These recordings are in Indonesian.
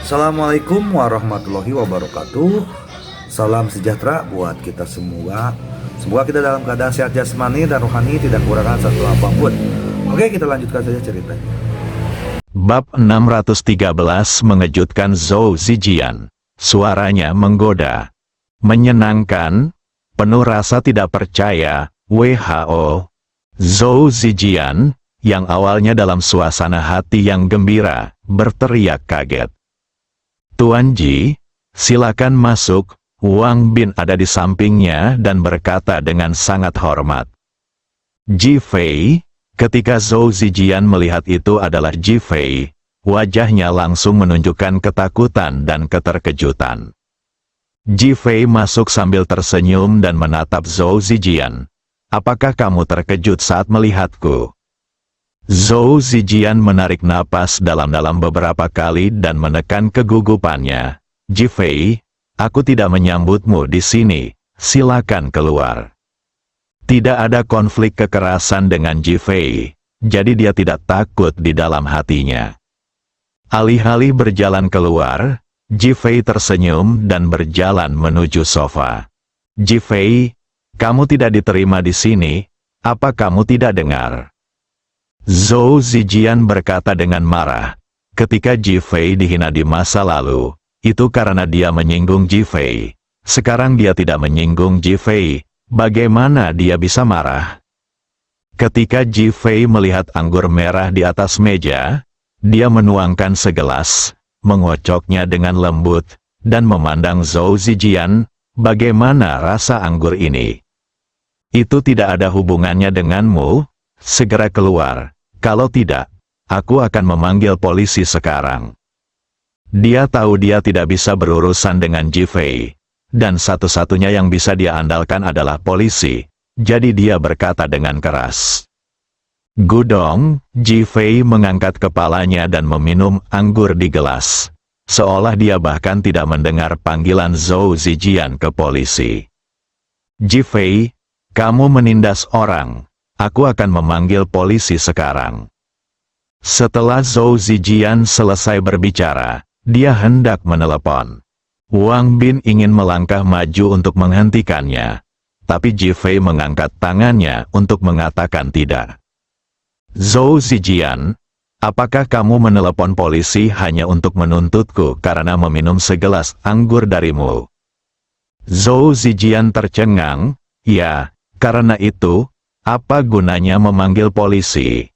Assalamualaikum warahmatullahi wabarakatuh. Salam sejahtera buat kita semua. Semoga kita dalam keadaan sehat jasmani dan rohani, tidak kekurangan satu apapun. Oke, kita lanjutkan saja ceritanya. Bab 613 mengejutkan Zhou Zijian. Suaranya menggoda, menyenangkan, penuh rasa tidak percaya. WHO. Zhou Zijian, yang awalnya dalam suasana hati yang gembira, berteriak kaget. Tuan Ji, silakan masuk. Wang Bin ada di sampingnya dan berkata dengan sangat hormat. Ji Fei. Ketika Zhou Zijian melihat itu adalah Ji Fei, wajahnya langsung menunjukkan ketakutan dan keterkejutan. Ji Fei masuk sambil tersenyum dan menatap Zhou Zijian. Apakah kamu terkejut saat melihatku? Zhou Zijian menarik napas dalam-dalam beberapa kali dan menekan kegugupannya. Ji Fei, aku tidak menyambutmu di sini, silakan keluar. Tidak ada konflik kekerasan dengan Ji Fei, jadi dia tidak takut di dalam hatinya. Alih-alih berjalan keluar, Ji Fei tersenyum dan berjalan menuju sofa. Ji Fei, kamu tidak diterima di sini, apa kamu tidak dengar? Zhou Zijian berkata dengan marah. Ketika Ji Fei dihina di masa lalu, itu karena dia menyinggung Ji Fei. Sekarang dia tidak menyinggung Ji Fei. Bagaimana dia bisa marah? Ketika Ji Fei melihat anggur merah di atas meja, dia menuangkan segelas, mengocoknya dengan lembut, dan memandang Zhou Zijian. Bagaimana rasa anggur ini? Itu tidak ada hubungannya denganmu. Segera keluar. Kalau tidak, aku akan memanggil polisi sekarang. Dia tahu dia tidak bisa berurusan dengan Ji Fei, dan satu-satunya yang bisa dia andalkan adalah polisi, jadi dia berkata dengan keras. Gudong, Ji Fei mengangkat kepalanya dan meminum anggur di gelas, seolah dia bahkan tidak mendengar panggilan Zhou Zijian ke polisi. Ji Fei, kamu menindas orang. Aku akan memanggil polisi sekarang. Setelah Zhou Zijian selesai berbicara, dia hendak menelepon. Wang Bin ingin melangkah maju untuk menghentikannya, tapi Ji Fei mengangkat tangannya untuk mengatakan tidak. Zhou Zijian, apakah kamu menelepon polisi hanya untuk menuntutku karena meminum segelas anggur darimu? Zhou Zijian tercengang, ya, karena itu. Apa gunanya memanggil polisi?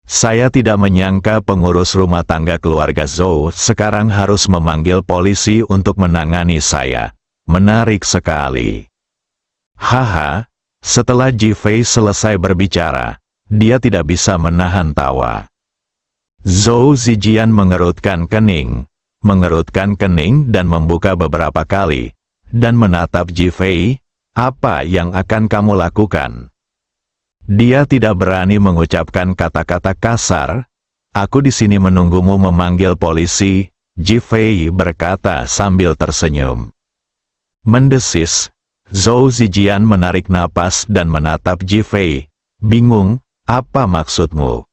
Saya tidak menyangka pengurus rumah tangga keluarga Zhou sekarang harus memanggil polisi untuk menangani saya. Menarik sekali. Haha, setelah Ji Fei selesai berbicara, dia tidak bisa menahan tawa. Zhou Zijian mengerutkan kening dan membuka beberapa kali, dan menatap Ji Fei. Apa yang akan kamu lakukan? Dia tidak berani mengucapkan kata-kata kasar. Aku di sini menunggumu memanggil polisi, Ji Fei berkata sambil tersenyum. Mendesis, Zhou Zijian menarik napas dan menatap Ji Fei. Bingung, apa maksudmu?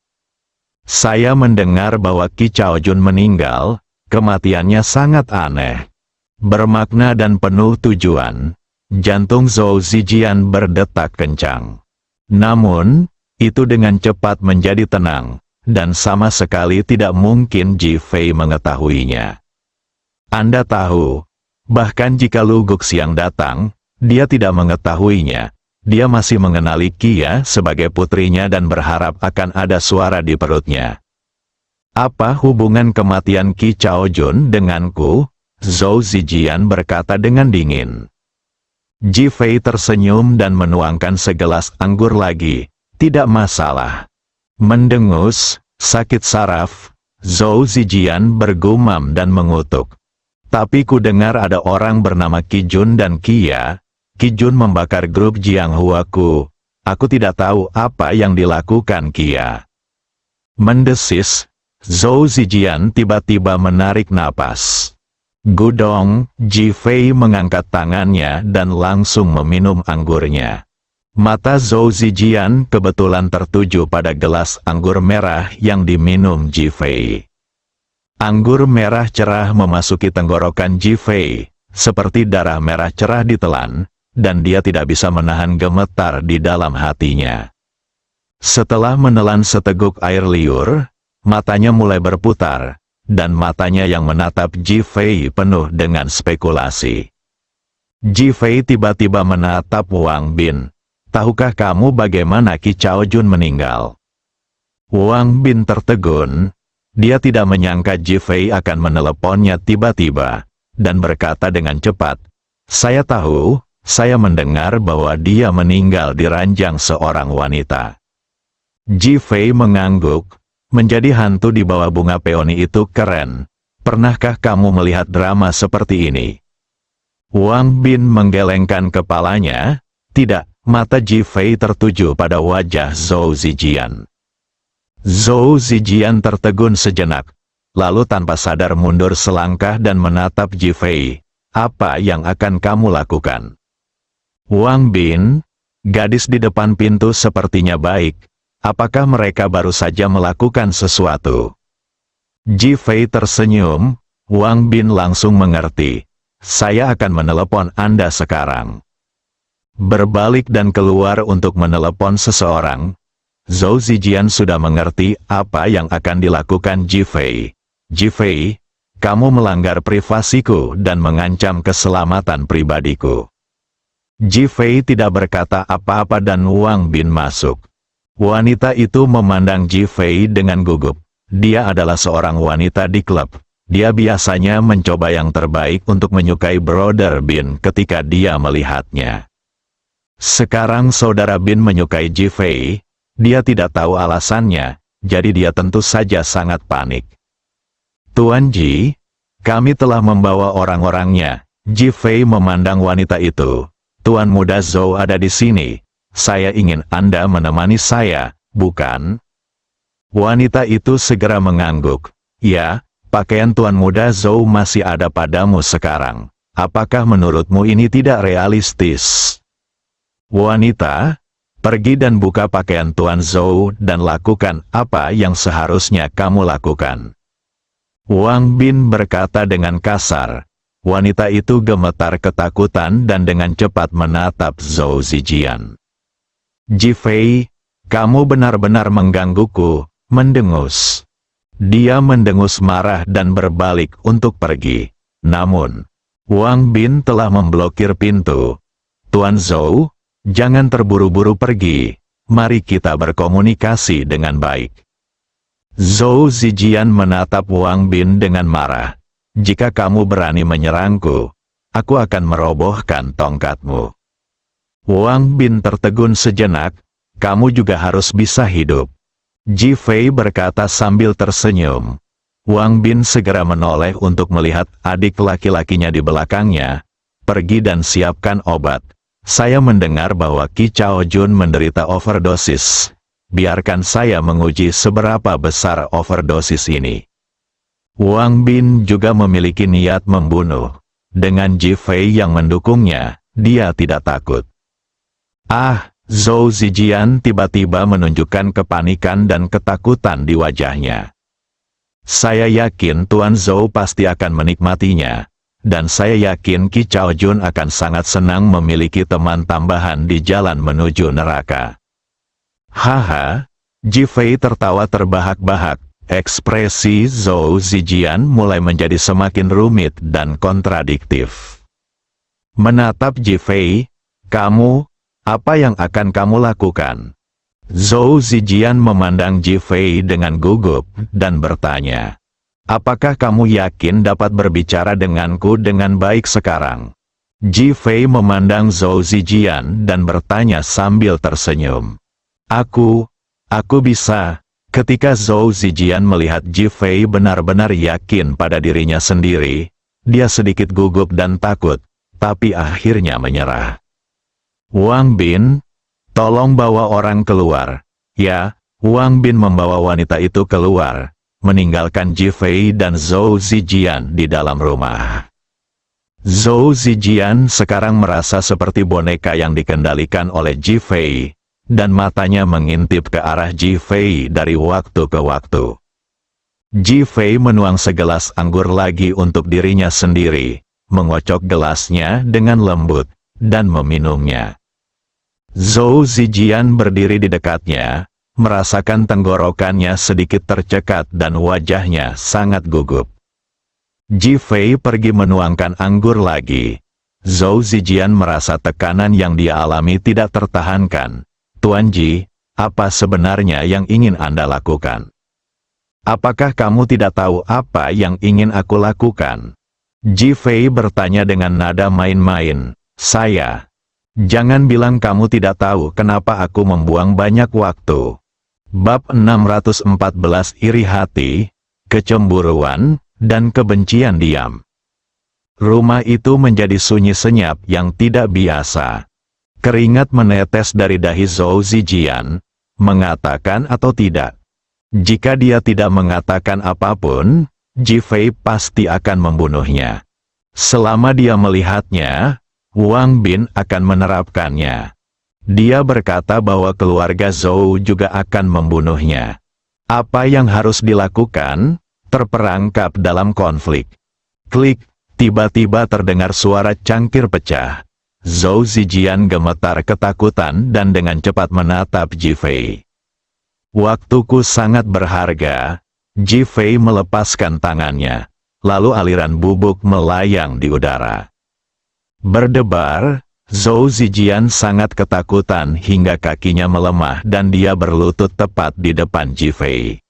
Saya mendengar bahwa Qi Chaojun meninggal, kematiannya sangat aneh. Bermakna dan penuh tujuan. Jantung Zhou Zijian berdetak kencang. Namun, itu dengan cepat menjadi tenang, dan sama sekali tidak mungkin Ji Fei mengetahuinya. Anda tahu, bahkan jika Lu Guxiang datang, dia tidak mengetahuinya. Dia masih mengenali Qia sebagai putrinya dan berharap akan ada suara di perutnya. Apa hubungan kematian Qi Chaojun denganku? Zhou Zijian berkata dengan dingin. Ji Fei tersenyum dan menuangkan segelas anggur lagi. Tidak masalah. Mendengus, sakit saraf, Zhou Zijian bergumam dan mengutuk. Tapi ku dengar ada orang bernama Qi Jun dan Qia. Qi Jun membakar grup Jianghuaku. Aku tidak tahu apa yang dilakukan Qia. Mendesis, Zhou Zijian tiba-tiba menarik napas. Gudong, Ji Fei mengangkat tangannya dan langsung meminum anggurnya. Mata Zhou Zijian kebetulan tertuju pada gelas anggur merah yang diminum Ji Fei. Anggur merah cerah memasuki tenggorokan Ji Fei, seperti darah merah cerah ditelan, dan dia tidak bisa menahan gemetar di dalam hatinya. Setelah menelan seteguk air liur, matanya mulai berputar, dan matanya yang menatap Ji Fei penuh dengan spekulasi. Ji Fei tiba-tiba menatap Wang Bin. Tahukah kamu bagaimana Qi Chaojun meninggal? Wang Bin tertegun. Dia tidak menyangka Ji Fei akan meneleponnya tiba-tiba, dan berkata dengan cepat, "Saya tahu, saya mendengar bahwa dia meninggal di ranjang seorang wanita." Ji Fei mengangguk, menjadi hantu di bawah bunga peoni itu keren. Pernahkah kamu melihat drama seperti ini? Wang Bin menggelengkan kepalanya. Tidak, mata Ji Fei tertuju pada wajah Zhou Zijian. Zhou Zijian tertegun sejenak, lalu tanpa sadar mundur selangkah dan menatap Ji Fei. Apa yang akan kamu lakukan? Wang Bin, gadis di depan pintu sepertinya baik. Apakah mereka baru saja melakukan sesuatu? Ji Fei tersenyum. Wang Bin langsung mengerti. Saya akan menelepon Anda sekarang. Berbalik dan keluar untuk menelepon seseorang. Zhou Zijian sudah mengerti apa yang akan dilakukan Ji Fei. Ji Fei, kamu melanggar privasiku dan mengancam keselamatan pribadiku. Ji Fei tidak berkata apa-apa dan Wang Bin masuk. Wanita itu memandang Ji Fei dengan gugup. Dia adalah seorang wanita di klub. Dia biasanya mencoba yang terbaik untuk menyukai Brother Bin ketika dia melihatnya. Sekarang Saudara Bin menyukai Ji Fei. Dia tidak tahu alasannya, jadi dia tentu saja sangat panik. Tuan Ji, kami telah membawa orang-orangnya. Ji Fei memandang wanita itu. Tuan muda Zhou ada di sini. Saya ingin Anda menemani saya, bukan? Wanita itu segera mengangguk. Ya, pakaian Tuan muda Zhou masih ada padamu sekarang. Apakah menurutmu ini tidak realistis? Wanita, pergi dan buka pakaian Tuan Zhou dan lakukan apa yang seharusnya kamu lakukan. Wang Bin berkata dengan kasar. Wanita itu gemetar ketakutan dan dengan cepat menatap Zhou Zijian. Ji Fei, kamu benar-benar menggangguku, mendengus. Dia mendengus marah dan berbalik untuk pergi. Namun, Wang Bin telah memblokir pintu. Tuan Zhou, jangan terburu-buru pergi. Mari kita berkomunikasi dengan baik. Zhou Zijian menatap Wang Bin dengan marah. Jika kamu berani menyerangku, aku akan merobohkan tongkatmu. Wang Bin tertegun sejenak. Kamu juga harus bisa hidup. Ji Fei berkata sambil tersenyum. Wang Bin segera menoleh untuk melihat adik laki-lakinya di belakangnya. Pergi dan siapkan obat. Saya mendengar bahwa Qi Chaojun menderita overdosis. Biarkan saya menguji seberapa besar overdosis ini. Wang Bin juga memiliki niat membunuh. Dengan Ji Fei yang mendukungnya, dia tidak takut. Zhou Zijian tiba-tiba menunjukkan kepanikan dan ketakutan di wajahnya. Saya yakin Tuan Zhou pasti akan menikmatinya. Dan saya yakin Qi Chaojun akan sangat senang memiliki teman tambahan di jalan menuju neraka. Haha, Ji Fei tertawa terbahak-bahak. Ekspresi Zhou Zijian mulai menjadi semakin rumit dan kontradiktif. Menatap Ji Fei, kamu, apa yang akan kamu lakukan? Zhou Zijian memandang Ji Fei dengan gugup dan bertanya. Apakah kamu yakin dapat berbicara denganku dengan baik sekarang? Ji Fei memandang Zhou Zijian dan bertanya sambil tersenyum. Aku bisa. Ketika Zhou Zijian melihat Ji Fei benar-benar yakin pada dirinya sendiri, dia sedikit gugup dan takut, tapi akhirnya menyerah. Wang Bin, tolong bawa orang keluar. Ya, Wang Bin membawa wanita itu keluar, meninggalkan Ji Fei dan Zhou Zijian di dalam rumah. Zhou Zijian sekarang merasa seperti boneka yang dikendalikan oleh Ji Fei, dan matanya mengintip ke arah Ji Fei dari waktu ke waktu. Ji Fei menuang segelas anggur lagi untuk dirinya sendiri, mengocok gelasnya dengan lembut, dan meminumnya. Zhou Zijian berdiri di dekatnya, merasakan tenggorokannya sedikit tercekat dan wajahnya sangat gugup. Ji Fei pergi menuangkan anggur lagi. Zhou Zijian merasa tekanan yang dia alami tidak tertahankan. Tuan Ji, apa sebenarnya yang ingin Anda lakukan? Apakah kamu tidak tahu apa yang ingin aku lakukan? Ji Fei bertanya dengan nada main-main. Saya. Jangan bilang kamu tidak tahu kenapa aku membuang banyak waktu. Bab 614 Iri hati, kecemburuan, dan kebencian diam. Rumah itu menjadi sunyi senyap yang tidak biasa. Keringat menetes dari dahi Zhou Zijian, mengatakan atau tidak. Jika dia tidak mengatakan apapun, Ji Fei pasti akan membunuhnya. Selama dia melihatnya, Wang Bin akan menerapkannya. Dia berkata bahwa keluarga Zhou juga akan membunuhnya. Apa yang harus dilakukan? Terperangkap dalam konflik. Klik, tiba-tiba terdengar suara cangkir pecah. Zhou Zijian gemetar ketakutan dan dengan cepat menatap Ji Fei. Waktuku sangat berharga. Ji Fei melepaskan tangannya, lalu aliran bubuk melayang di udara. Berdebar, Zhou Zijian sangat ketakutan hingga kakinya melemah dan dia berlutut tepat di depan Ji Fei.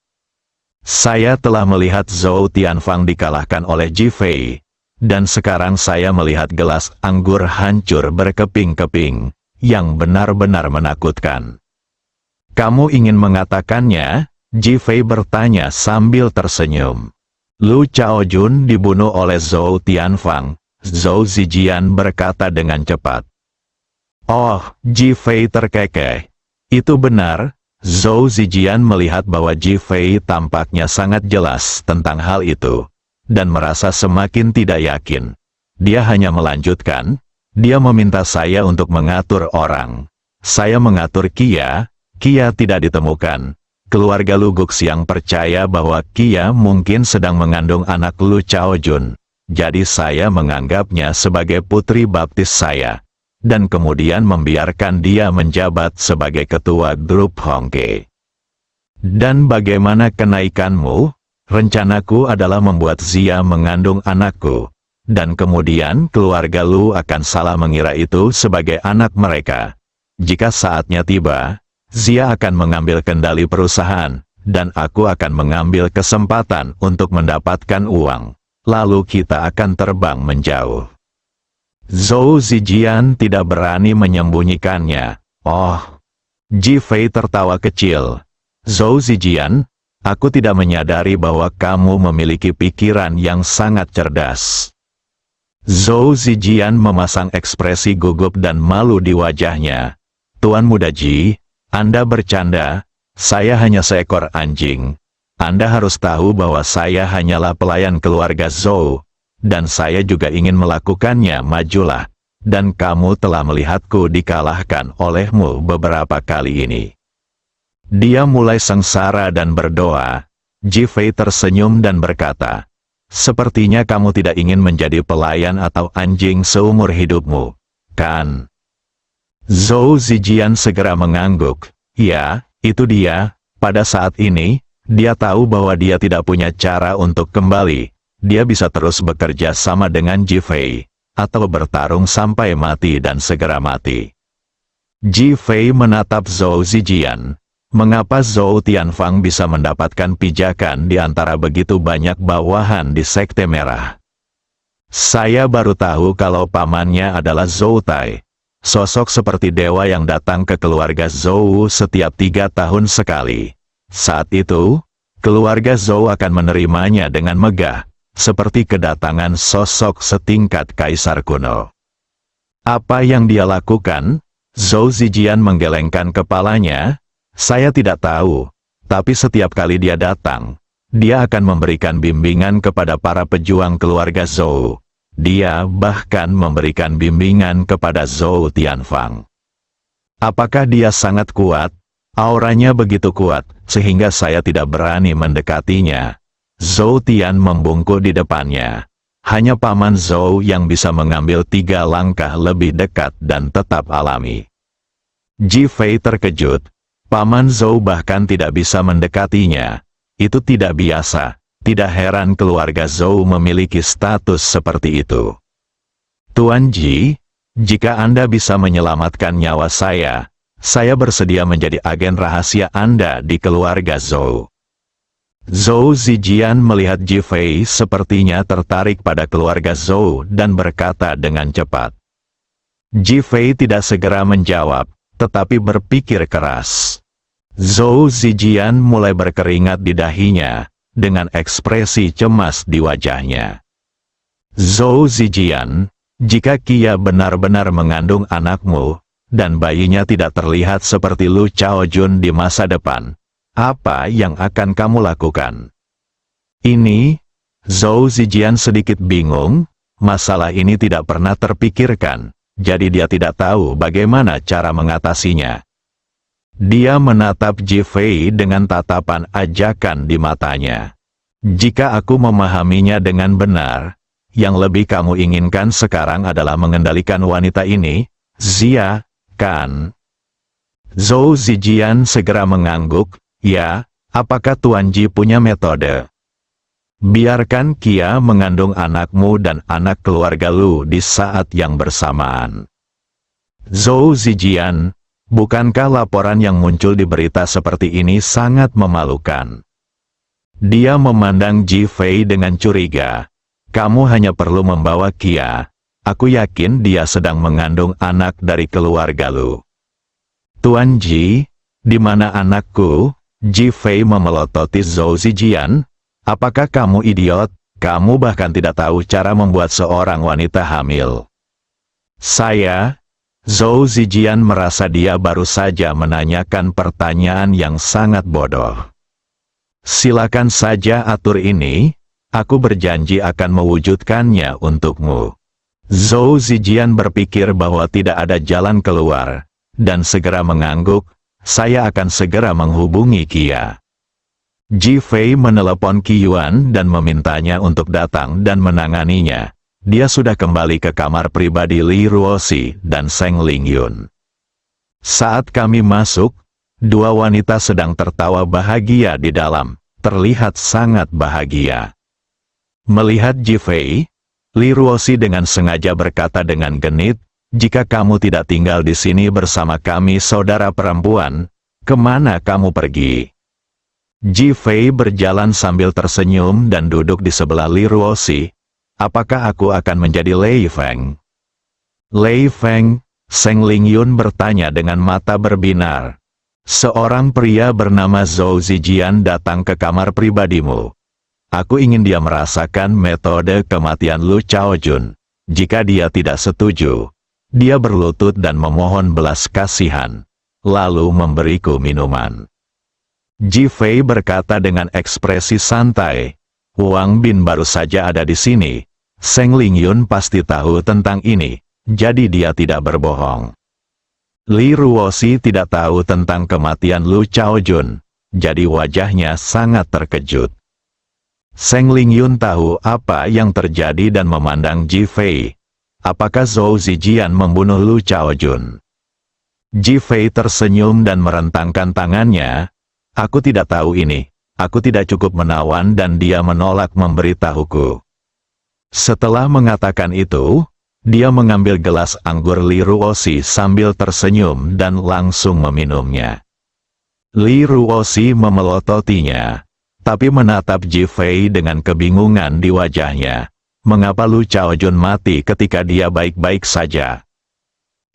Saya telah melihat Zhou Tianfang dikalahkan oleh Ji Fei, dan sekarang saya melihat gelas anggur hancur berkeping-keping, yang benar-benar menakutkan. Kamu ingin mengatakannya? Ji Fei bertanya sambil tersenyum. Lu Chaojun dibunuh oleh Zhou Tianfang. Zhou Zijian berkata dengan cepat. Oh, Ji Fei terkekeh. Itu benar. Zhou Zijian melihat bahwa Ji Fei tampaknya sangat jelas tentang hal itu, dan merasa semakin tidak yakin. Dia hanya melanjutkan, dia meminta saya untuk mengatur orang. Saya mengatur Kia tidak ditemukan. Keluarga Lu Guxiang percaya bahwa Kia mungkin sedang mengandung anak Lu Chaojun. Jadi saya menganggapnya sebagai putri baptis saya. Dan kemudian membiarkan dia menjabat sebagai ketua grup Hongke. Dan bagaimana kenaikanmu? Rencanaku adalah membuat Zia mengandung anakku. Dan kemudian keluarga Lu akan salah mengira itu sebagai anak mereka. Jika saatnya tiba, Zia akan mengambil kendali perusahaan, dan aku akan mengambil kesempatan untuk mendapatkan uang. Lalu kita akan terbang menjauh. Zhou Zijian tidak berani menyembunyikannya. Oh. Ji Fei tertawa kecil. Zhou Zijian, aku tidak menyadari bahwa kamu memiliki pikiran yang sangat cerdas. Zhou Zijian memasang ekspresi gugup dan malu di wajahnya. Tuan Muda Ji, Anda bercanda, saya hanya seekor anjing. Anda harus tahu bahwa saya hanyalah pelayan keluarga Zhou, dan saya juga ingin melakukannya. Majulah, dan kamu telah melihatku dikalahkan olehmu beberapa kali ini. Dia mulai sengsara dan berdoa. Ji Fei tersenyum dan berkata, sepertinya kamu tidak ingin menjadi pelayan atau anjing seumur hidupmu, kan? Zhou Zijian segera mengangguk. Ya, itu dia. Pada saat ini, dia tahu bahwa dia tidak punya cara untuk kembali. Dia bisa terus bekerja sama dengan Ji Fei, atau bertarung sampai mati dan segera mati. Ji Fei menatap Zhou Zijian. Mengapa Zhou Tianfang bisa mendapatkan pijakan di antara begitu banyak bawahan di Sekte Merah? Saya baru tahu kalau pamannya adalah Zhou Tai. Sosok seperti dewa yang datang ke keluarga Zhou setiap 3 tahun sekali. Saat itu, keluarga Zhou akan menerimanya dengan megah, seperti kedatangan sosok setingkat kaisar kuno. Apa yang dia lakukan? Zhou Zijian menggelengkan kepalanya. Saya tidak tahu, tapi setiap kali dia datang, dia akan memberikan bimbingan kepada para pejuang keluarga Zhou. Dia bahkan memberikan bimbingan kepada Zhou Tianfang. Apakah dia sangat kuat? Auranya begitu kuat, sehingga saya tidak berani mendekatinya. Zhou Tian membungkuk di depannya. Hanya Paman Zhou yang bisa mengambil 3 langkah lebih dekat dan tetap alami. Ji Fei terkejut. Paman Zhou bahkan tidak bisa mendekatinya. Itu tidak biasa. Tidak heran keluarga Zhou memiliki status seperti itu. Tuan Ji, jika Anda bisa menyelamatkan nyawa saya bersedia menjadi agen rahasia Anda di keluarga Zhou. Zhou Zijian melihat Ji Fei sepertinya tertarik pada keluarga Zhou dan berkata dengan cepat. Ji Fei tidak segera menjawab, tetapi berpikir keras. Zhou Zijian mulai berkeringat di dahinya, dengan ekspresi cemas di wajahnya. Zhou Zijian, jika Kia benar-benar mengandung anakmu, dan bayinya tidak terlihat seperti Lu Chaojun di masa depan, apa yang akan kamu lakukan? Ini, Zhou Zijian sedikit bingung, masalah ini tidak pernah terpikirkan, jadi dia tidak tahu bagaimana cara mengatasinya. Dia menatap Ji Fei dengan tatapan ajakan di matanya. Jika aku memahaminya dengan benar, yang lebih kamu inginkan sekarang adalah mengendalikan wanita ini, Zia, kan? Zhou Zijian segera mengangguk. Ya, apakah Tuan Ji punya metode? Biarkan Kia mengandung anakmu dan anak keluarga Lu di saat yang bersamaan. Zhou Zijian, bukankah laporan yang muncul di berita seperti ini sangat memalukan? Dia memandang Ji Fei dengan curiga. Kamu hanya perlu membawa Kia. Aku yakin dia sedang mengandung anak dari keluarga Lu. Tuan Ji, di mana anakku? Ji Fei memelototi Zhou Zijian. Apakah kamu idiot? Kamu bahkan tidak tahu cara membuat seorang wanita hamil. Zhou Zijian merasa dia baru saja menanyakan pertanyaan yang sangat bodoh. Silakan saja atur ini, aku berjanji akan mewujudkannya untukmu. Zhou Zijian berpikir bahwa tidak ada jalan keluar, dan segera mengangguk. Saya akan segera menghubungi Kia. Ji Fei menelepon Qi Yuan dan memintanya untuk datang dan menanganinya. Dia sudah kembali ke kamar pribadi Li Ruoxi dan Seng Lingyun. Saat kami masuk, 2 wanita sedang tertawa bahagia di dalam, terlihat sangat bahagia. Melihat Ji Fei, Li Ruoxi dengan sengaja berkata dengan genit, jika kamu tidak tinggal di sini bersama kami saudara perempuan, kemana kamu pergi? Ji Fei berjalan sambil tersenyum dan duduk di sebelah Li Ruoxi. Apakah aku akan menjadi Lei Feng? Lei Feng, Seng Lingyun bertanya dengan mata berbinar. Seorang pria bernama Zhou Zijian datang ke kamar pribadimu. Aku ingin dia merasakan metode kematian Lu Chaojun. Jika dia tidak setuju, dia berlutut dan memohon belas kasihan, lalu memberiku minuman. Ji Fei berkata dengan ekspresi santai, Wang Bin baru saja ada di sini. Seng Lingyun pasti tahu tentang ini, jadi dia tidak berbohong. Li Ruoxi tidak tahu tentang kematian Lu Chaojun, jadi wajahnya sangat terkejut. Seng Lingyun tahu apa yang terjadi dan memandang Ji Fei. Apakah Zhou Zijian membunuh Lu Chaojun? Ji Fei tersenyum dan merentangkan tangannya. Aku tidak tahu ini. Aku tidak cukup menawan dan dia menolak memberitahuku. Setelah mengatakan itu, dia mengambil gelas anggur Li Ruoxi sambil tersenyum dan langsung meminumnya. Li Ruoxi memelototinya, tapi menatap Ji Fei dengan kebingungan di wajahnya. Mengapa Lu Chaojun mati ketika dia baik-baik saja?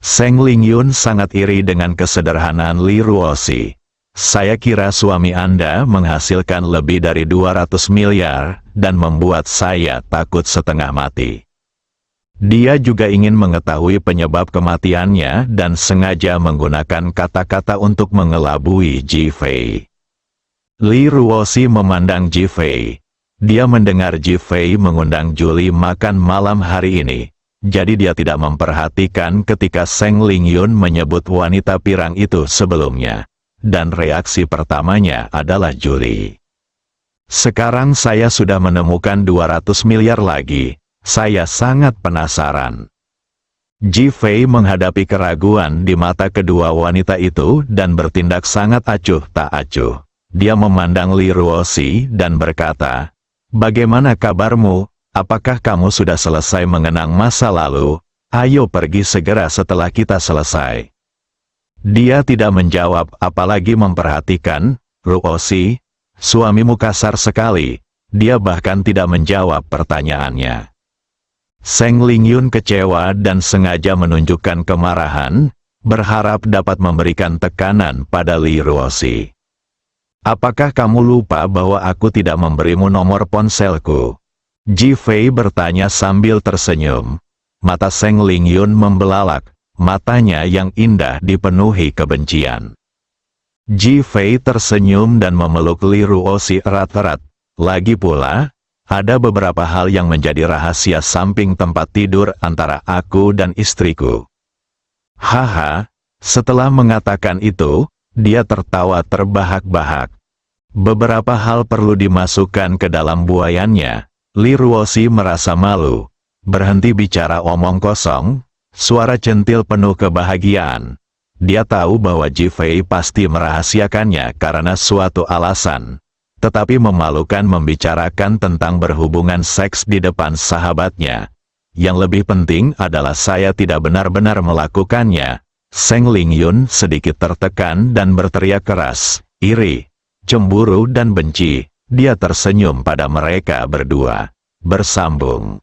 Seng Lingyun sangat iri dengan kesederhanaan Li Ruoxi. Saya kira suami Anda menghasilkan lebih dari 200 miliar, dan membuat saya takut setengah mati. Dia juga ingin mengetahui penyebab kematiannya dan sengaja menggunakan kata-kata untuk mengelabui Ji Fei. Li Ruoxi memandang Ji Fei. Dia mendengar Ji Fei mengundang Julie makan malam hari ini, jadi dia tidak memperhatikan ketika Seng Lingyun menyebut wanita pirang itu sebelumnya, dan reaksi pertamanya adalah Julie. Sekarang saya sudah menemukan 200 miliar lagi. Saya sangat penasaran. Ji Fei menghadapi keraguan di mata kedua wanita itu dan bertindak sangat acuh tak acuh. Dia memandang Li Ruoxi dan berkata, "Bagaimana kabarmu? Apakah kamu sudah selesai mengenang masa lalu? Ayo pergi segera setelah kita selesai." Dia tidak menjawab apalagi memperhatikan. "Ruoxi, suamimu kasar sekali." Dia bahkan tidak menjawab pertanyaannya. Seng Lingyun kecewa dan sengaja menunjukkan kemarahan, berharap dapat memberikan tekanan pada Li Ruoxi. "Apakah kamu lupa bahwa aku tidak memberimu nomor ponselku?" Ji Fei bertanya sambil tersenyum. Mata Seng Lingyun membelalak, matanya yang indah dipenuhi kebencian. Ji Fei tersenyum dan memeluk Li Ruoxi erat-erat. "Lagi pula, ada beberapa hal yang menjadi rahasia samping tempat tidur antara aku dan istriku." Haha, setelah mengatakan itu, dia tertawa terbahak-bahak. Beberapa hal perlu dimasukkan ke dalam buayannya. Li Ruoxi merasa malu. Berhenti bicara omong kosong, suara centil penuh kebahagiaan. Dia tahu bahwa Ji Fei pasti merahasiakannya karena suatu alasan. Tetapi memalukan membicarakan tentang berhubungan seks di depan sahabatnya. Yang lebih penting adalah saya tidak benar-benar melakukannya. Seng Lingyun sedikit tertekan dan berteriak keras, iri, cemburu dan benci. Dia tersenyum pada mereka berdua. Bersambung.